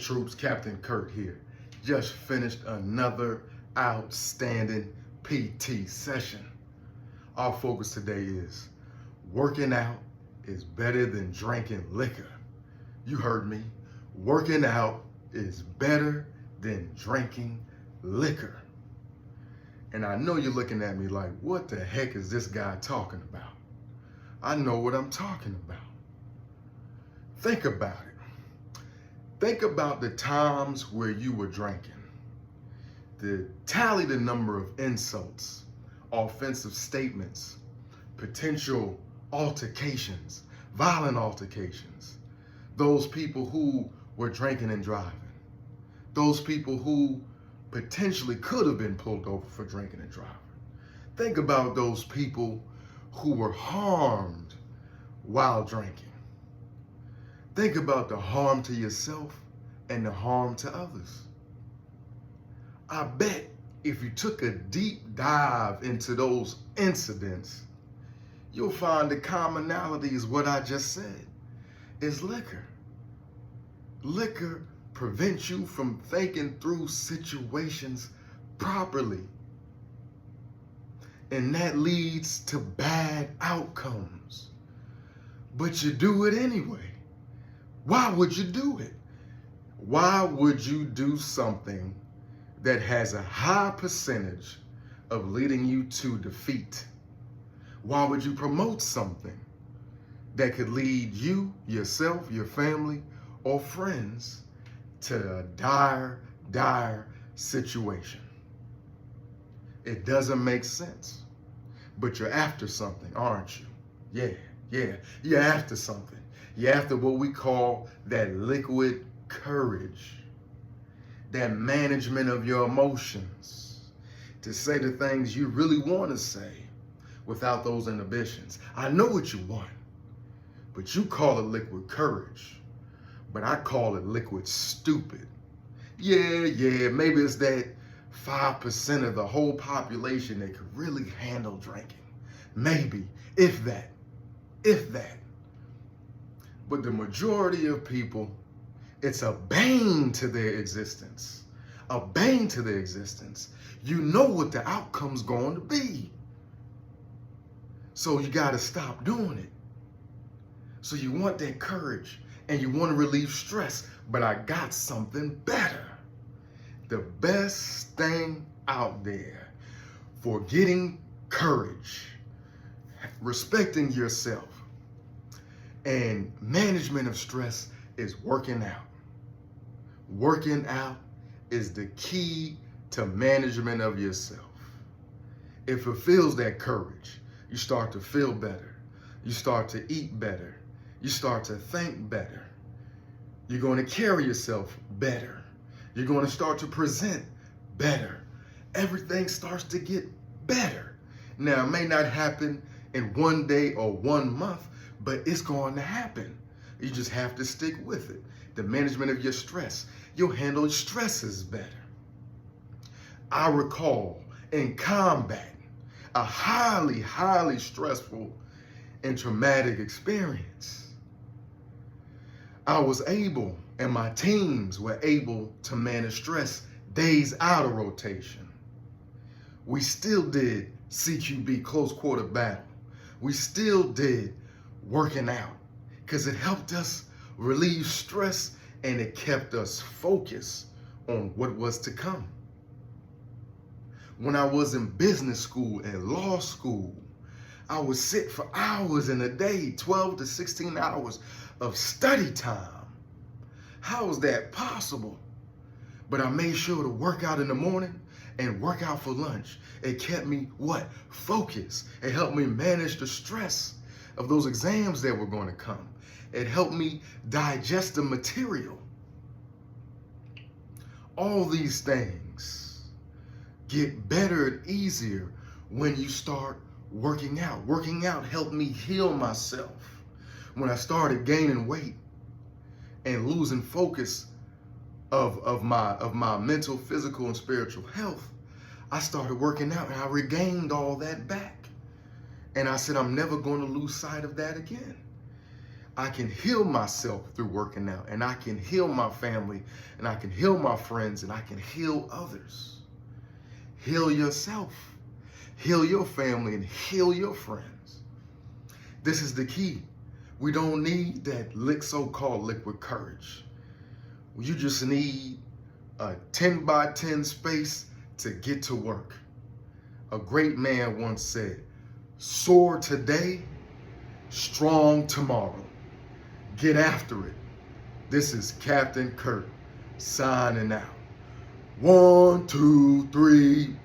Troops, Captain Kurt here. Just finished another outstanding PT session. Our focus today is working out is better than drinking liquor. You heard me. Working out is better than drinking liquor. And I know you're looking at me like, what the heck is this guy talking about? I know what I'm talking about. Think about it. Think about the times where you were drinking. Tally the number of insults, offensive statements, potential altercations, violent altercations. Those people who were drinking and driving. Those people who potentially could have been pulled over for drinking and driving. Think about those people who were harmed while drinking. Think about the harm to yourself and the harm to others. I bet if you took a deep dive into those incidents, you'll find the commonality is what I just said, is liquor. Liquor prevents you from thinking through situations properly. And that leads to bad outcomes. But you do it anyway. Why would you do it? Why would you do something that has a high percentage of leading you to defeat? Why would you promote something that could lead you, yourself, your family, or friends to a dire, dire situation? It doesn't make sense. But you're after something, aren't you? Yeah, you're after something. You're after what we call that liquid courage, that management of your emotions, to say the things you really want to say without those inhibitions. I know what you want, but you call it liquid courage, but I call it liquid stupid. Yeah, maybe it's that 5% of the whole population that could really handle drinking. Maybe, if that. But the majority of people, it's a bane to their existence. A bane to their existence. You know what the outcome's going to be. So you got to stop doing it. So you want that courage and you want to relieve stress, but I got something better. The best thing out there for getting courage, respecting yourself, and management of stress is working out. Working out is the key to management of yourself. It fulfills that courage. You start to feel better. You start to eat better. You start to think better. You're going to carry yourself better. You're going to start to present better. Everything starts to get better. Now, it may not happen in one day or 1 month, but it's going to happen. You just have to stick with it. The management of your stress. You'll handle stresses better. I recall in combat, a highly, highly stressful and traumatic experience. I was able, and my teams were able to manage stress days out of rotation. We still did CQB, close quarter battle. We still did working out because it helped us relieve stress and it kept us focused on what was to come. When I was in business school and law school, I would sit for hours in a day, 12 to 16 hours of study time. How is that possible? But I made sure to work out in the morning and work out for lunch. It kept me what? Focused. It helped me manage the stress of those exams that were going to come. It helped me digest the material. All these things get better and easier when you start working out. Working out helped me heal myself. When I started gaining weight and losing focus of my mental, physical, and spiritual health, I started working out and I regained all that back. And I said, I'm never going to lose sight of that again. I can heal myself through working out, and I can heal my family, and I can heal my friends, and I can heal others. Heal yourself, heal your family, and heal your friends. This is the key. We don't need that so-called liquid courage. You just need a 10 by 10 space to get to work. A great man once said, soar today, strong tomorrow. Get after it. This is Captain Kurt signing out. 1, 2, 3.